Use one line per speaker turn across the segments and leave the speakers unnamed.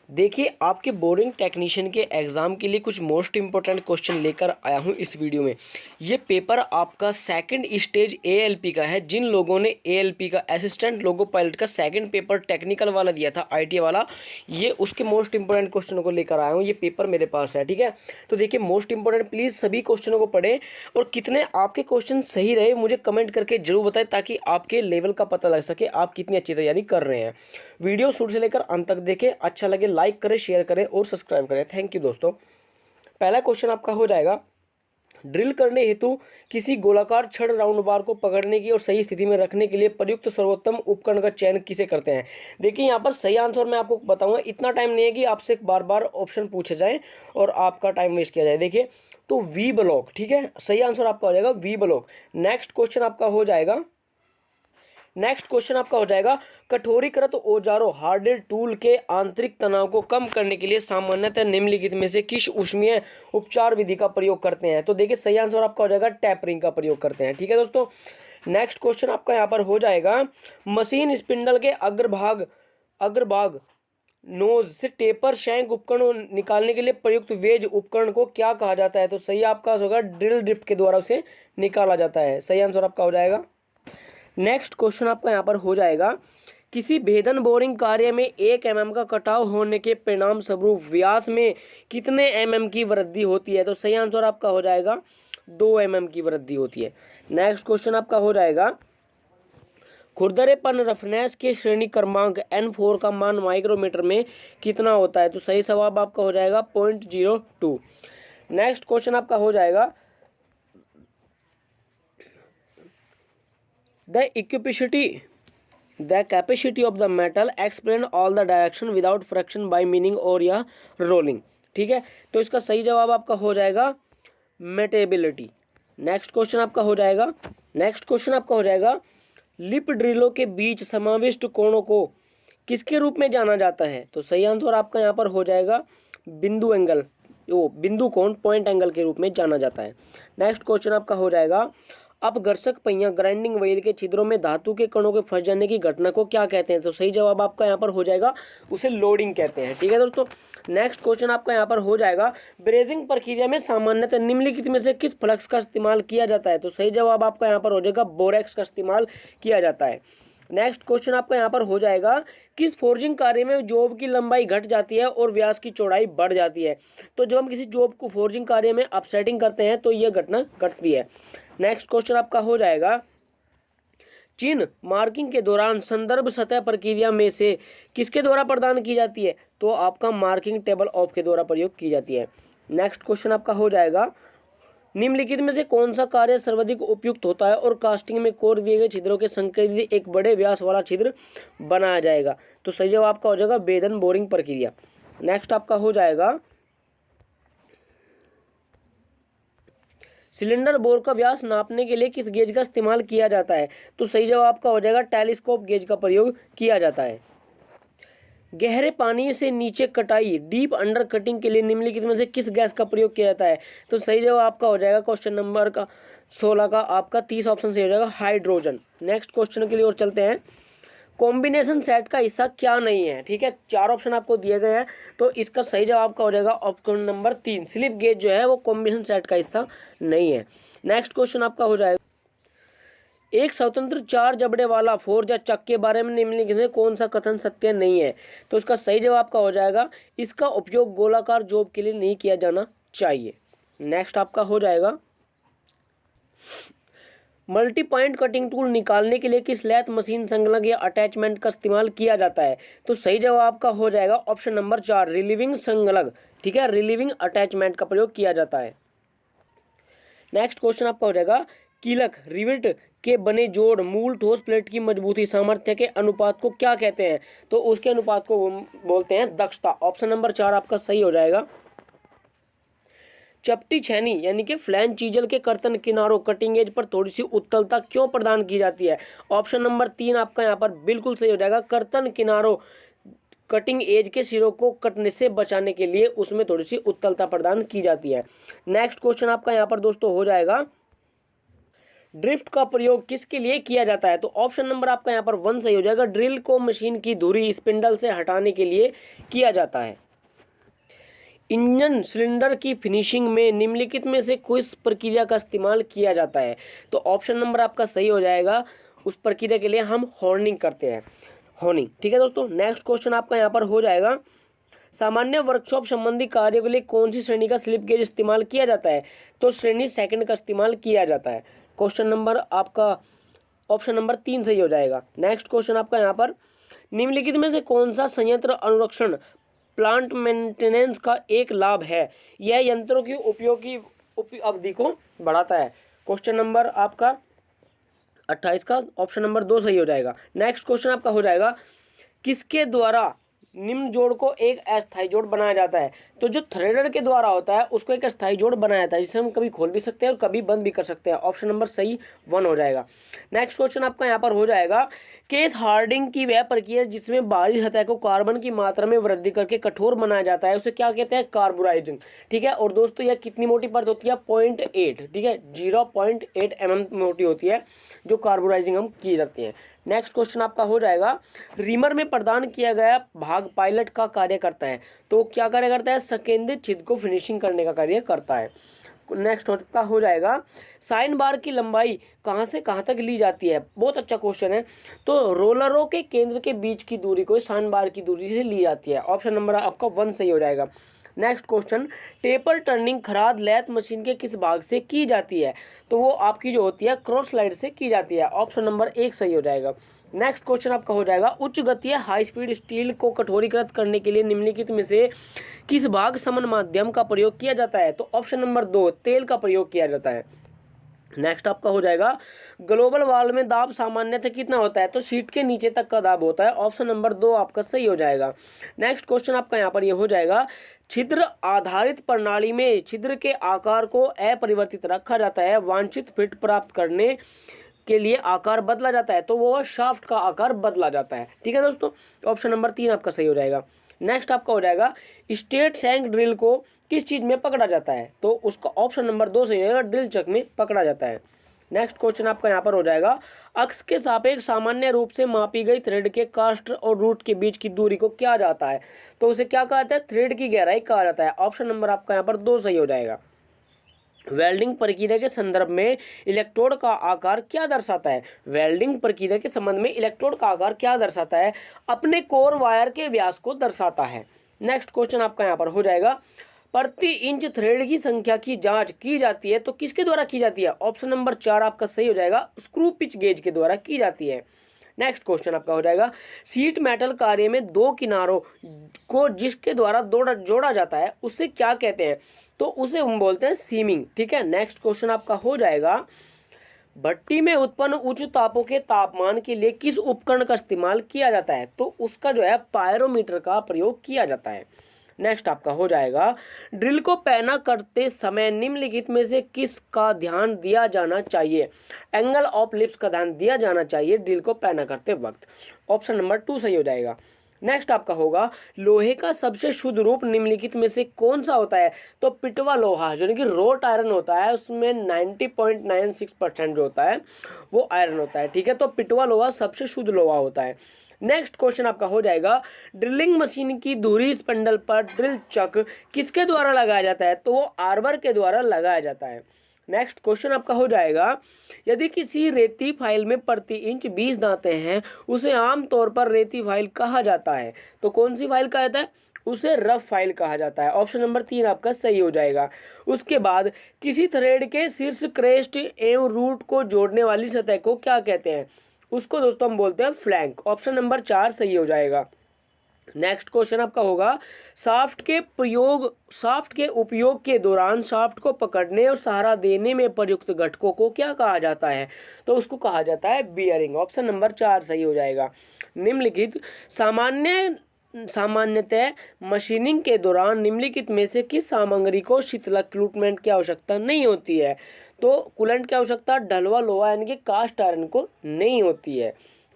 देखिए, आपके boring technician के एग्ज़ाम के लिए कुछ मोस्ट इंपॉर्टेंट क्वेश्चन लेकर आया हूँ इस वीडियो में। ये पेपर आपका सेकंड स्टेज एएलपी का है। जिन लोगों ने एएलपी का असिस्टेंट लोको पायलट का सेकंड पेपर टेक्निकल वाला दिया था आईटीआई वाला, ये उसके मोस्ट इंपॉर्टेंट क्वेश्चनों को लेकर आया हूँ। ये पेपर मेरे पास है, ठीक है। तो देखिए, मोस्ट इंपॉर्टेंट प्लीज़ सभी क्वेश्चनों को पढ़ें और कितने आपके क्वेश्चन सही रहे मुझे कमेंट करके जरूर बताएं, ताकि आपके लेवल का पता लग सके आप कितनी अच्छी तैयारी कर रहे हैं। वीडियो शुरू से लेकर अंत तक देखें, अच्छा लगे लाइक करें, शेयर करें और सब्सक्राइब करें। थैंक यू दोस्तों। पहला क्वेश्चन आपका हो जाएगा, ड्रिल करने हेतु किसी गोलाकार छड़ राउंड बार को पकड़ने की और सही स्थिति में रखने के लिए प्रयुक्त सर्वोत्तम उपकरण का चयन किसे करते हैं। देखिए, यहाँ पर सही आंसर मैं आपको बताऊंगा। इतना टाइम नहीं है कि आपसे बार बार ऑप्शन पूछे जाए और आपका टाइम वेस्ट किया जाए। देखिए, तो वी ब्लॉक, ठीक है, सही आंसर आपका हो जाएगा वी ब्लॉक। नेक्स्ट क्वेश्चन आपका हो जाएगा, कठोरीकृत औजारों हार्डेड टूल के आंतरिक तनाव को कम करने के लिए सामान्यतः निम्नलिखित में से किस ऊष्मीय उपचार विधि का प्रयोग करते हैं। तो देखिए, सही आंसर आपका हो जाएगा टैपरिंग का प्रयोग करते हैं, ठीक है दोस्तों। नेक्स्ट क्वेश्चन आपका यहाँ पर हो जाएगा, मशीन स्पिंडल के अग्रभाग नोज से टेपर शैंक उपकरण निकालने के लिए प्रयुक्त वेज उपकरण को क्या कहा जाता है। तो सही आपका होगा ड्रिल ड्रिफ्ट के द्वारा उसे निकाला जाता है। सही आंसर आपका हो जाएगा। नेक्स्ट क्वेश्चन आपका यहाँ पर हो जाएगा, किसी भेदन बोरिंग कार्य में 1 mm का कटाव होने के परिणाम स्वरूप व्यास में कितने mm की वृद्धि होती है। तो सही आंसर आपका हो जाएगा 2 mm की वृद्धि होती है। नेक्स्ट क्वेश्चन आपका हो जाएगा, खुरदरेपन रफनेस के श्रेणी क्रमांक N4 का मान माइक्रोमीटर में कितना होता है। तो सही जवाब आपका हो जाएगा 0.02। नेक्स्ट क्वेश्चन आपका हो जाएगा, the capacity of the metal explain all the direction without friction by meaning और या रोलिंग, ठीक है। तो इसका सही जवाब आपका हो जाएगा मेटेबिलिटी। नेक्स्ट क्वेश्चन आपका हो जाएगा, लिप ड्रिलों के बीच समाविष्ट कोणों को किसके रूप में जाना जाता है। तो सही आंसर आपका यहाँ पर हो जाएगा बिंदु कोण, पॉइंट एंगल के रूप में जाना जाता है। नेक्स्ट क्वेश्चन आपका हो जाएगा, अपघर्षक पहिया ग्राइंडिंग व्हील के छिद्रों में धातु के कणों के फंस जाने की घटना को क्या कहते हैं। तो सही जवाब आपका यहाँ पर हो जाएगा उसे लोडिंग कहते हैं, ठीक है दोस्तों। नेक्स्ट क्वेश्चन आपका यहाँ पर हो जाएगा, ब्रेजिंग प्रक्रिया में सामान्यतः निम्नलिखित में से किस फ्लक्स का इस्तेमाल किया जाता है। तो सही जवाब आपका यहाँ पर हो जाएगा बोरेक्स का इस्तेमाल किया जाता है। नेक्स्ट क्वेश्चन आपका यहाँ पर हो जाएगा, किस फोर्जिंग कार्य में जॉब की लंबाई घट जाती है और व्यास की चौड़ाई बढ़ जाती है। तो जब हम किसी जॉब को फोर्जिंग कार्य में अपसेटिंग करते हैं तो यह घटना घटती है। नेक्स्ट क्वेश्चन आपका हो जाएगा, चिन्ह मार्किंग के दौरान संदर्भ सतह प्रक्रिया में से किसके द्वारा प्रदान की जाती है। तो आपका मार्किंग टेबल ऑफ के द्वारा प्रयोग की जाती है। नेक्स्ट क्वेश्चन आपका हो जाएगा, निम्नलिखित में से कौन सा कार्य सर्वाधिक उपयुक्त होता है और कास्टिंग में कोर दिए गए छिद्रों के संकेत एक बड़े व्यास वाला छिद्र बनाया जाएगा। तो सही जवाब आपका हो जाएगा भेदन बोरिंग प्रक्रिया। नेक्स्ट आपका हो जाएगा, सिलेंडर बोर का व्यास नापने के लिए किस गेज का इस्तेमाल किया जाता है। तो सही जवाब आपका हो जाएगा टेलीस्कोप गेज का प्रयोग किया जाता है। गहरे पानी से नीचे कटाई डीप अंडर कटिंग के लिए निम्नलिखित में से किस गैस का प्रयोग किया जाता है। तो सही जवाब आपका हो जाएगा क्वेश्चन नंबर का 16 का आपका 30 ऑप्शन से हो जाएगा हाइड्रोजन। नेक्स्ट क्वेश्चन के लिए और चलते हैं, कॉम्बिनेशन सेट का हिस्सा क्या नहीं है, ठीक है। 4 ऑप्शन आपको दिए गए हैं, तो इसका सही जवाब का हो जाएगा ऑप्शन नंबर 3, स्लिप गेज जो है वो कॉम्बिनेशन सेट का हिस्सा नहीं है। नेक्स्ट क्वेश्चन आपका हो जाएगा, एक स्वतंत्र 4 जबड़े वाला फोर्ज या चक के बारे में निम्नलिखित में कौन सा कथन सत्य नहीं है। तो इसका सही जवाब का हो जाएगा, इसका उपयोग गोलाकार जॉब के लिए नहीं किया जाना चाहिए। नेक्स्ट आपका हो जाएगा, मल्टी पॉइंट कटिंग टूल निकालने के लिए किस लैथ मशीन संलग्न या अटैचमेंट का इस्तेमाल किया जाता है। तो सही जवाब का हो जाएगा ऑप्शन नंबर 4, रिलीविंग संलग्न, ठीक है, रिलीविंग अटैचमेंट का प्रयोग किया जाता है। नेक्स्ट क्वेश्चन आपका हो जाएगा, कीलक रिवेट के बने जोड़ मूल ठोस प्लेट की मजबूती सामर्थ्य के अनुपात को क्या कहते हैं। तो उसके अनुपात को बोलते हैं दक्षता। ऑप्शन नंबर 4 आपका सही हो जाएगा। चपटी छेनी यानी कि फ्लैंज चीजल के कर्तन किनारों कटिंग एज पर थोड़ी सी उत्तलता क्यों प्रदान की जाती है। ऑप्शन नंबर 3 आपका यहाँ पर बिल्कुल सही हो जाएगा। कर्तन किनारों कटिंग एज के सिरों को कटने से बचाने के लिए उसमें थोड़ी सी उत्तलता प्रदान की जाती है। नेक्स्ट क्वेश्चन आपका यहाँ पर दोस्तों हो जाएगा, ड्रिफ्ट का प्रयोग किसके लिए किया जाता है? तो ऑप्शन नंबर आपका यहाँ पर 1 सही हो जाएगा। ड्रिल को मशीन की धुरी स्पिंडल से हटाने के लिए किया जाता है। इंजन सिलेंडर की फिनिशिंग में निम्नलिखित में से किस प्रक्रिया का इस्तेमाल किया जाता है? तो ऑप्शन नंबर आपका सही हो जाएगा। उस प्रक्रिया के लिए हम हॉर्निंग करते हैं, हॉर्निंग। ठीक है दोस्तों, नेक्स्ट क्वेश्चन आपका यहाँ पर हो जाएगा, सामान्य वर्कशॉप संबंधी कार्यों के लिए कौन सी श्रेणी का स्लिप गेज इस्तेमाल किया जाता है? तो श्रेणी सेकंड का इस्तेमाल किया जाता है। क्वेश्चन नंबर आपका ऑप्शन नंबर 3 सही हो जाएगा। नेक्स्ट क्वेश्चन आपका यहाँ पर, निम्नलिखित में से कौन सा संयंत्र अनुरक्षण प्लांट मेंटेनेंस का एक लाभ है? यह यंत्रों की उपयोग अवधि को बढ़ाता है। क्वेश्चन नंबर आपका 28 का ऑप्शन नंबर 2 सही हो जाएगा। नेक्स्ट क्वेश्चन आपका हो जाएगा, किसके द्वारा निम्न जोड़ को एक अस्थायी जोड़ बनाया जाता है? तो जो थ्रेडर के द्वारा होता है उसको एक अस्थायी जोड़ बनाया जाता है, जिसे हम कभी खोल भी सकते हैं और कभी बंद भी कर सकते हैं। ऑप्शन नंबर सही 1 हो जाएगा। नेक्स्ट क्वेश्चन आपका यहाँ पर हो जाएगा, केस हार्डिंग की वह प्रक्रिया जिसमें बाहरी सतह को कार्बन की मात्रा में वृद्धि करके कठोर बनाया जाता है, उसे क्या कहते हैं? कार्बोराइजिंग। ठीक है, और दोस्तों यह कितनी मोटी परत होती है? 0.8, ठीक है, 0.8 mm मोटी होती है, जो कार्बोराइजिंग हम की जाती है। नेक्स्ट क्वेश्चन आपका हो जाएगा, रीमर में प्रदान किया गया भाग पायलट का कार्य करता है। तो क्या कार्य करता है? संकेंद्रित छिद्र को फिनिशिंग करने का कार्य करता है। नेक्स्ट का हो जाएगा, साइन बार की लंबाई कहाँ से कहाँ तक ली जाती है? बहुत अच्छा क्वेश्चन है। तो रोलरों के केंद्र के बीच की दूरी को साइन बार की दूरी से ली जाती है। ऑप्शन नंबर आपका 1 सही हो जाएगा। नेक्स्ट क्वेश्चन, टेपर टर्निंग खराद लैथ मशीन के किस भाग से की जाती है? तो वो आपकी जो होती है क्रॉस स्लाइड से की जाती है। ऑप्शन नंबर 1 सही हो जाएगा। नेक्स्ट क्वेश्चन आपका हो जाएगा, उच्च गति हाई स्पीड स्टील को कठोरीकृत करने के लिए निम्नलिखित में से किस भाग समन माध्यम का प्रयोग किया जाता है? तो ऑप्शन नंबर 2 तेल का प्रयोग किया जाता है। नेक्स्ट आपका हो जाएगा, ग्लोबल वाल्व में दाब सामान्यतः कितना होता है? तो सीट के नीचे तक का दाब होता है। ऑप्शन नंबर 2 आपका सही हो जाएगा। नेक्स्ट क्वेश्चन आपका यहाँ पर ये हो जाएगा, छिद्र आधारित प्रणाली में छिद्र के आकार को अपरिवर्तित रखा जाता है, वांछित फिट प्राप्त करने के लिए आकार बदला जाता है, तो वो शाफ्ट का आकार बदला जाता है। ठीक है दोस्तों, ऑप्शन नंबर 3 आपका सही हो जाएगा। नेक्स्ट आपका हो जाएगा, स्ट्रेट शैंक ड्रिल को किस चीज में पकड़ा जाता है? तो उसका ऑप्शन नंबर 2 सही हो जाएगा, ड्रिल चक में पकड़ा जाता है। नेक्स्ट क्वेश्चन आपका यहाँ पर हो जाएगा, अक्ष के सापेक्ष सामान्य रूप से मापी गई थ्रेड के कास्ट और रूट के बीच की दूरी को क्या जाता है? तो उसे क्या कहा जाता है? थ्रेड की गहराई कहा जाता है। ऑप्शन नंबर आपका यहाँ पर 2 सही हो जाएगा। वेल्डिंग प्रक्रिया के संदर्भ में इलेक्ट्रोड का आकार क्या दर्शाता है? वेल्डिंग प्रक्रिया के संबंध में इलेक्ट्रोड का आकार क्या दर्शाता है? अपने कोर वायर के व्यास को दर्शाता है। नेक्स्ट क्वेश्चन आपका यहाँ पर हो जाएगा, प्रति इंच थ्रेड की संख्या की जांच की जाती है, तो किसके द्वारा की जाती है? ऑप्शन नंबर 4 आपका सही हो जाएगा, स्क्रू पिच गेज के द्वारा की जाती है। नेक्स्ट क्वेश्चन आपका हो जाएगा, सीट मेटल कार्य में दो किनारों को जिसके द्वारा जोड़ा जाता है उसे क्या कहते हैं? तो उसे हम बोलते हैं सीमिंग। ठीक है, नेक्स्ट क्वेश्चन आपका हो जाएगा, भट्टी में उत्पन्न उच्च तापों के तापमान के लिए किस उपकरण का इस्तेमाल किया जाता है? तो उसका जो है पायरोमीटर का प्रयोग किया जाता है। नेक्स्ट आपका हो जाएगा, ड्रिल को पैना करते समय निम्नलिखित में से किस का ध्यान दिया जाना चाहिए? एंगल ऑफ लिफ्ट का ध्यान दिया जाना चाहिए ड्रिल को पैना करते वक्त। ऑप्शन नंबर 2 सही हो जाएगा। नेक्स्ट आपका होगा, लोहे का सबसे शुद्ध रूप निम्नलिखित में से कौन सा होता है? तो पिटवा लोहा यानी कि रोट आयरन होता है, उसमें 90.96% जो होता है वो आयरन होता है। ठीक है, तो पिटवा लोहा सबसे शुद्ध लोहा होता है। नेक्स्ट क्वेश्चन आपका हो जाएगा, ड्रिलिंग मशीन की धुरी स्पिंडल पर ड्रिल चक किसके द्वारा लगाया जाता है? तो वो आर्बर के द्वारा लगाया जाता है। नेक्स्ट क्वेश्चन आपका हो जाएगा, यदि किसी रेती फाइल में प्रति इंच 20 दांते हैं उसे आमतौर पर रेती फाइल कहा जाता है। तो कौन सी फाइल कहा जाता है? उसे रफ फाइल कहा जाता है। ऑप्शन नंबर 3 आपका सही हो जाएगा। उसके बाद, किसी थ्रेड के शीर्ष क्रेस्ट एवं रूट को जोड़ने वाली सतह को क्या कहते हैं? उसको दोस्तों हम बोलते हैं फ्लैंक। ऑप्शन नंबर 4 सही हो जाएगा। नेक्स्ट क्वेश्चन आपका होगा, शाफ्ट के उपयोग के दौरान शाफ्ट को पकड़ने और सहारा देने में प्रयुक्त घटकों को क्या कहा जाता है? तो उसको कहा जाता है बियरिंग। ऑप्शन नंबर 4 सही हो जाएगा। निम्नलिखित सामान्यतः मशीनिंग के दौरान निम्नलिखित में से किस सामग्री को शीतलक की आवश्यकता नहीं होती है? तो कूलेंट की आवश्यकता ढलवा लोहा यानी कि कास्ट आयरन को नहीं होती है।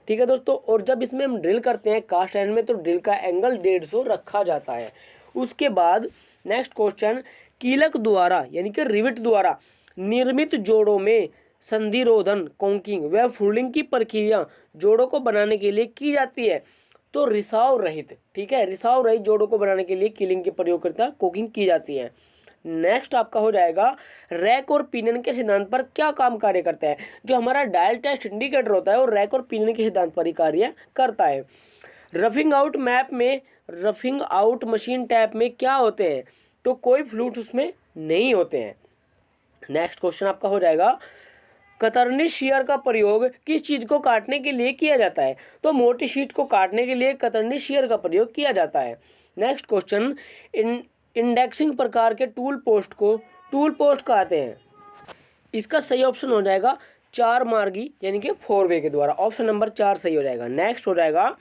ठीक है दोस्तों, और जब इसमें हम ड्रिल करते हैं कास्ट आयरन में तो ड्रिल का एंगल 150 रखा जाता है। उसके बाद नेक्स्ट क्वेश्चन, कीलक द्वारा यानी कि रिविट द्वारा निर्मित जोड़ों में संधिरोधन कॉन्किंग व फूलिंग की प्रक्रिया जोड़ों को बनाने के लिए की जाती है। तो रिसाव रहित, ठीक है, रिसाव रहित जोड़ों को बनाने के लिए किलिंग के प्रयोग करता कोकिंग की जाती है। नेक्स्ट आपका हो जाएगा रैक और पिनियन के सिद्धांत पर क्या काम कार्य करता है। जो हमारा डायल टेस्ट इंडिकेटर होता है वो रैक और पिनियन के सिद्धांत पर ही कार्य करता है। रफिंग आउट मैप में, रफिंग आउट मशीन टैप में क्या होते हैं, तो कोई फ्लूइड उसमें नहीं होते हैं। नेक्स्ट क्वेश्चन आपका हो जाएगा कतरनी शीयर का प्रयोग किस चीज को काटने के लिए किया जाता है, तो मोटी शीट को काटने के लिए कतरनी शीयर का प्रयोग किया जाता है। नेक्स्ट क्वेश्चन इंडेक्सिंग प्रकार के टूल पोस्ट को टूल पोस्ट कहते हैं। इसका सही ऑप्शन हो जाएगा चार मार्गी यानी कि 4 वे के द्वारा, ऑप्शन नंबर 4 सही हो जाएगा। नेक्स्ट हो जाएगा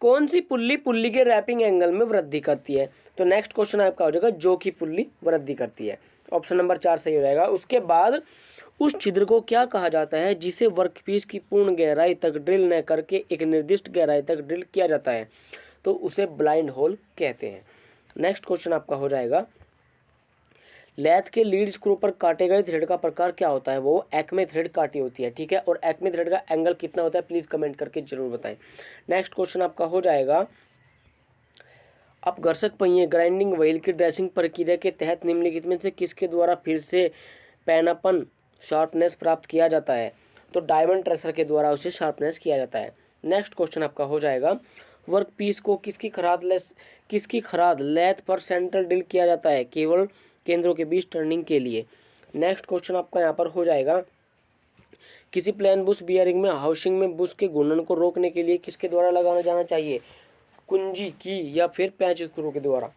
कौन सी पुल्ली पुल्ली के रैपिंग एंगल में वृद्धि करती है, तो नेक्स्ट क्वेश्चन आपका हो जाएगा जो की पुल्ली वृद्धि करती है, ऑप्शन नंबर 4 सही हो जाएगा। उसके बाद उस छिद्र को क्या कहा जाता है जिसे वर्कपीस की पूर्ण गहराई तक ड्रिल न करके एक निर्दिष्ट गहराई तक ड्रिल किया जाता है, तो उसे ब्लाइंड होल कहते हैं। नेक्स्ट क्वेश्चन आपका हो जाएगा लैथ के लीड स्क्रू पर काटे गए थ्रेड का प्रकार क्या होता है, वो एक्मे थ्रेड काटी होती है, ठीक है। और एक्मे थ्रेड का एंगल कितना होता है प्लीज कमेंट करके जरूर बताएं। नेक्स्ट क्वेश्चन आपका हो जाएगा अपघर्षक पहिए ग्राइंडिंग व्हील की ड्रेसिंग प्रक्रिया के तहत निम्नलिखित में से किसके द्वारा फिर से पैनापन शार्पनेस प्राप्त किया जाता है, तो डायमंड ट्रेसर के द्वारा उसे शार्पनेस किया जाता है। नेक्स्ट क्वेश्चन आपका हो जाएगा वर्क पीस को किसकी खराद लेथ पर सेंटर ड्रिल किया जाता है, केवल केंद्रों के बीच टर्निंग के लिए। नेक्स्ट क्वेश्चन आपका यहाँ पर हो जाएगा किसी प्लेन बुश बियरिंग में हाउसिंग में बुश के घूर्णन को रोकने के लिए किसके द्वारा लगाना जाना चाहिए, कुंजी की या फिर पैच स्क्रू के द्वारा।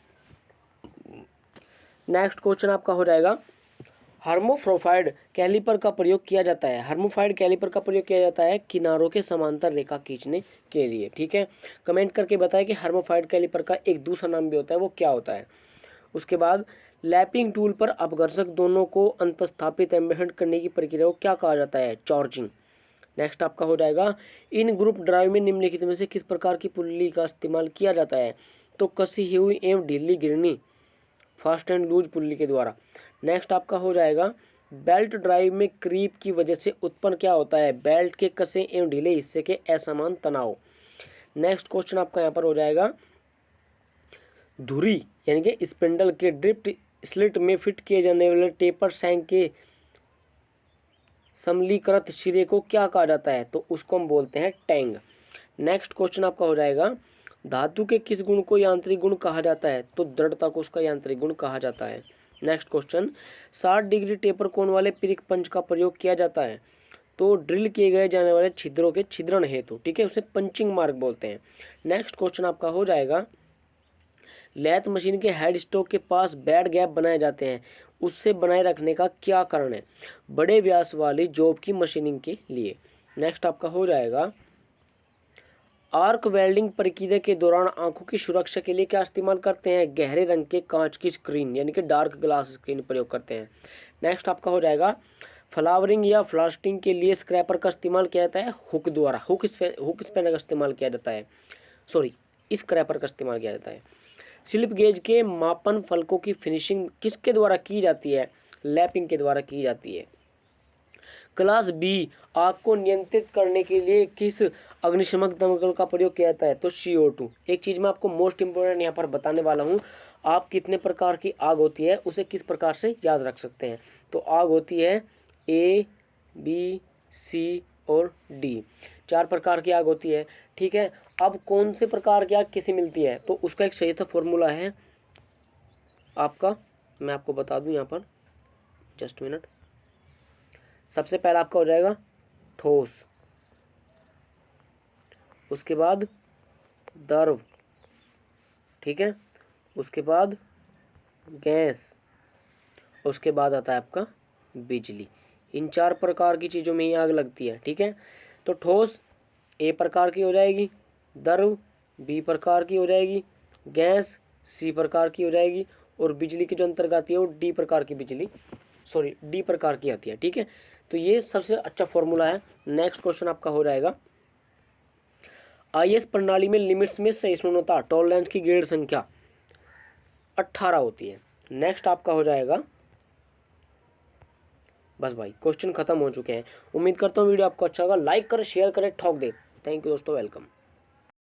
नेक्स्ट क्वेश्चन आपका हो जाएगा हर्मोफ्रोफाइड कैलिपर का प्रयोग किया जाता है। हर्मोफाइड कैलिपर का प्रयोग किया जाता है किनारों के समांतर रेखा खींचने के लिए, ठीक है। कमेंट करके बताएं कि हर्मोफाइड कैलिपर का एक दूसरा नाम भी होता है वो क्या होता है। उसके बाद लैपिंग टूल पर अपघर्षक दोनों को अंतस्थापित एम्बेड करने की प्रक्रिया को क्या कहा जाता है, चॉर्जिंग। नेक्स्ट आपका हो जाएगा इन ग्रुप ड्राइव में निम्नलिखित में से किस प्रकार की पुल्ली का इस्तेमाल किया जाता है, तो कसी हुई एवं ढीली गिरनी फास्ट एंड लूज पुल्ली के द्वारा। नेक्स्ट आपका हो जाएगा बेल्ट ड्राइव में क्रीप की वजह से उत्पन्न क्या होता है, बेल्ट के कसे एवं ढीले हिस्से के असमान तनाव। नेक्स्ट क्वेश्चन आपका यहाँ पर हो जाएगा धुरी यानी कि स्पिंडल के ड्रिफ्ट स्लिट में फिट किए जाने वाले टेपर सैंक के समलीकृत सिरे को क्या कहा जाता है, तो उसको हम बोलते हैं टैंग। नेक्स्ट क्वेश्चन आपका हो जाएगा धातु के किस गुण को यांत्रिक गुण कहा जाता है, तो दृढ़ता को उसका यांत्रिक गुण कहा जाता है। नेक्स्ट क्वेश्चन 60 डिग्री टेपर कोण वाले पिरिक पंच का प्रयोग किया जाता है, तो ड्रिल किए गए जाने वाले छिद्रों के छिद्रण हेतु, ठीक है, उसे पंचिंग मार्क बोलते हैं। नेक्स्ट क्वेश्चन आपका हो जाएगा लैथ मशीन के हेड स्टॉक के पास बेड गैप बनाए जाते हैं, उससे बनाए रखने का क्या कारण है, बड़े व्यास वाली जॉब की मशीनिंग के लिए। नेक्स्ट आपका हो जाएगा आर्क वेल्डिंग प्रक्रिया के दौरान आंखों की सुरक्षा के लिए क्या इस्तेमाल करते हैं, गहरे रंग के कांच की स्क्रीन यानी कि डार्क ग्लास स्क्रीन प्रयोग करते हैं। नेक्स्ट आपका हो जाएगा फ्लावरिंग या फ्लास्टिंग के लिए स्क्रैपर का इस्तेमाल किया जाता है हुक द्वारा, हुक स्पैनर का इस्तेमाल किया जाता है, स्क्रैपर का इस्तेमाल किया जाता है। स्लिप गेज के मापन फलकों की फिनिशिंग किसके द्वारा की जाती है, लैपिंग के द्वारा की जाती है। क्लास बी आग को नियंत्रित करने के लिए किस अग्निशमक दमकल का प्रयोग किया जाता है, तो CO2। एक चीज़ मैं आपको मोस्ट इंपोर्टेंट यहाँ पर बताने वाला हूँ, आप कितने प्रकार की आग होती है उसे किस प्रकार से याद रख सकते हैं, तो आग होती है A, B, C और D, 4 प्रकार की आग होती है, ठीक है। अब कौन से प्रकार की आग किसे मिलती है, तो उसका एक सही था फॉर्मूला है आपका, मैं आपको बता दूं यहाँ पर, जस्ट मिनट। सबसे पहला आपका हो जाएगा ठोस, उसके बाद द्रव, ठीक है, उसके बाद गैस, उसके बाद आता है आपका बिजली। इन 4 प्रकार की चीज़ों में ही आग लगती है, ठीक है। तो ठोस A प्रकार की हो जाएगी, द्रव B प्रकार की हो जाएगी, गैस C प्रकार की हो जाएगी और बिजली की जो अंतर्गत आती है वो D प्रकार की आती है, ठीक है। तो ये सबसे अच्छा फॉर्मूला है। नेक्स्ट क्वेश्चन आपका हो जाएगा IS प्रणाली में लिमिट्स में सहिष्णुता टॉलरेंस की ग्रेड संख्या 18 होती है। नेक्स्ट आपका हो जाएगा बस भाई क्वेश्चन खत्म हो चुके हैं। उम्मीद करता हूँ वीडियो आपको अच्छा होगा, लाइक करें, शेयर करें, ठोक दे। थैंक यू दोस्तों, वेलकम।